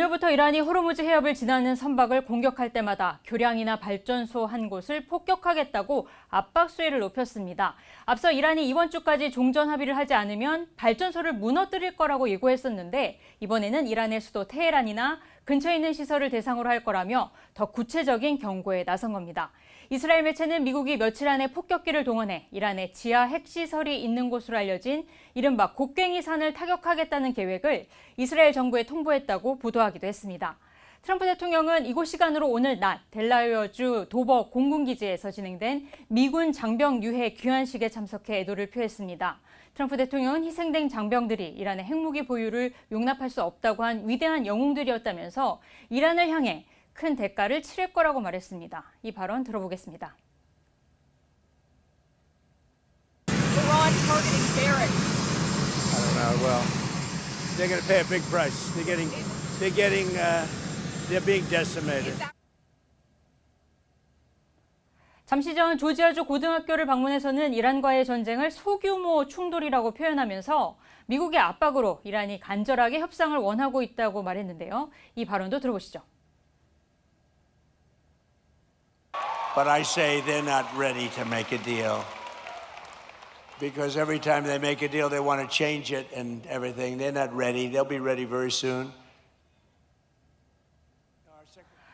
오늘부터 이란이 호르무즈 해협을 지나는 선박을 공격할 때마다 교량이나 발전소 한 곳을 폭격하겠다고 압박 수위를 높였습니다. 앞서 이란이 이번 주까지 종전 합의를 하지 않으면 발전소를 무너뜨릴 거라고 예고했었는데 이번에는 이란의 수도 테헤란이나 근처에 있는 시설을 대상으로 할 거라며 더 구체적인 경고에 나선 겁니다. 이스라엘 매체는 미국이 며칠 안에 폭격기를 동원해 이란의 지하 핵시설이 있는 곳으로 알려진 이른바 곡괭이 산을 타격하겠다는 계획을 이스라엘 정부에 통보했다고 보도하기도 했습니다. 트럼프 대통령은 이곳 시간으로 오늘 낮 델라웨어주 도버 공군기지에서 진행된 미군 장병 유해 귀환식에 참석해 애도를 표했습니다. 트럼프 대통령은 희생된 장병들이 이란의 핵무기 보유를 용납할 수 없다고 한 위대한 영웅들이었다면서 이란을 향해 큰 대가를 치를 거라고 말했습니다. 이 발언 들어보겠습니다. Iran targeting barracks. I don't know. Well, they're going to pay a big price. They're being decimated. 잠시 전 조지아주 고등학교를 방문해서는 이란과의 전쟁을 소규모 충돌이라고 표현하면서 미국의 압박으로 이란이 간절하게 협상을 원하고 있다고 말했는데요. 이 발언도 들어보시죠. But I say they're not ready to make a deal. Because every time they make a deal, they want to change it and everything. They're not ready. They'll be ready very soon.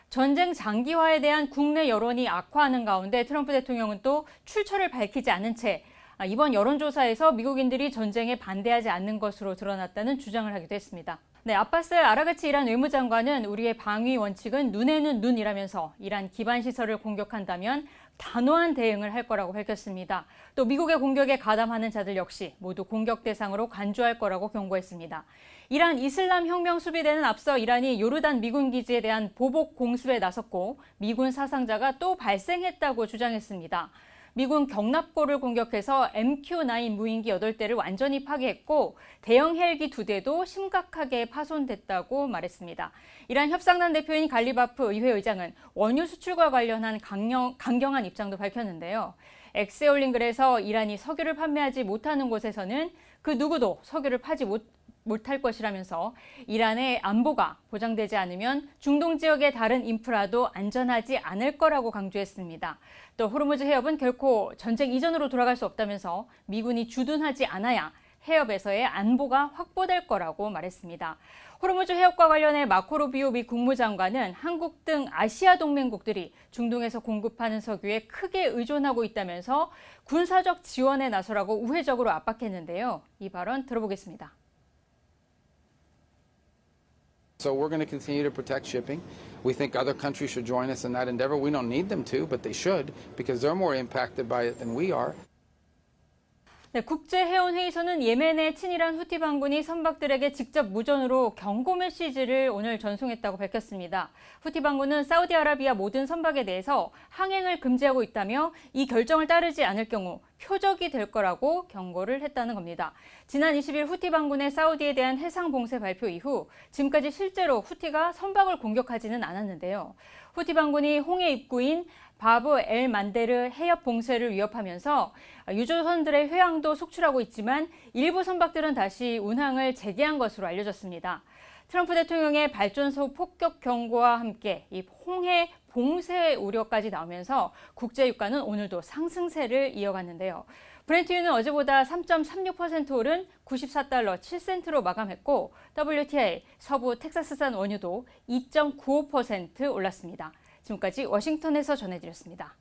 전쟁 장기화에 대한 국내 여론이 악화하는 가운데 트럼프 대통령은 또 출처를 밝히지 않은 채 이번 여론조사에서 미국인들이 전쟁에 반대하지 않는 것으로 드러났다는 주장을 하기도 했습니다. 아바스 아라가치 이란 외무장관은 우리의 방위 원칙은 눈에는 눈이라면서 이란 기반 시설을 공격한다면 단호한 대응을 할 거라고 밝혔습니다. 또 미국의 공격에 가담하는 자들 역시 모두 공격 대상으로 간주할 거라고 경고했습니다. 이란 이슬람 혁명 수비대는 앞서 이란이 요르단 미군 기지에 대한 보복 공습에 나섰고 미군 사상자가 또 발생했다고 주장했습니다. 미군 경납고를 공격해서 MQ-9 무인기 8대를 완전히 파괴했고 대형 헬기 2대도 심각하게 파손됐다고 말했습니다. 이란 협상단 대표인 갈리바프 의회 의장은 원유 수출과 관련한 강경한 입장도 밝혔는데요. X에 올린 글에서 이란이 석유를 판매하지 못하는 곳에서는 그 누구도 석유를 파지 못할 것이라면서 이란의 안보가 보장되지 않으면 중동 지역의 다른 인프라도 안전하지 않을 거라고 강조했습니다. 또 호르무즈 해협은 결코 전쟁 이전으로 돌아갈 수 없다면서 미군이 주둔하지 않아야 해협에서의 안보가 확보될 거라고 말했습니다. 호르무즈 해협과 관련해 마코 루비오 미 국무장관은 한국 등 아시아 동맹국들이 중동에서 공급하는 석유에 크게 의존하고 있다면서 군사적 지원에 나서라고 우회적으로 압박했는데요. 이 발언 들어보겠습니다. So we're going to continue to protect shipping. We think other countries should join us in that endeavor. We don't need them to, but they should because they're more impacted by it than we are. 국제해운회의소는 예멘의 친이란 후티 반군이 선박들에게 직접 무전으로 경고 메시지를 오늘 전송했다고 밝혔습니다. 후티 반군은 사우디아라비아 모든 선박에 대해서 항행을 금지하고 있다며 이 결정을 따르지 않을 경우 표적이 될 거라고 경고를 했다는 겁니다. 지난 20일 후티 반군의 사우디에 대한 해상 봉쇄 발표 이후 지금까지 실제로 후티가 선박을 공격하지는 않았는데요. 후티 반군이 홍해 입구인 바브 엘 만데르 해협 봉쇄를 위협하면서 유조선들의 회항도 속출하고 있지만 일부 선박들은 다시 운항을 재개한 것으로 알려졌습니다. 트럼프 대통령의 발전소 폭격 경고와 함께 이 홍해 봉쇄 우려까지 나오면서 국제유가는 오늘도 상승세를 이어갔는데요. 브렌트유는 어제보다 3.36% 오른 94달러 7센트로 마감했고 WTI 서부 텍사스산 원유도 2.95% 올랐습니다. 지금까지 워싱턴에서 전해드렸습니다.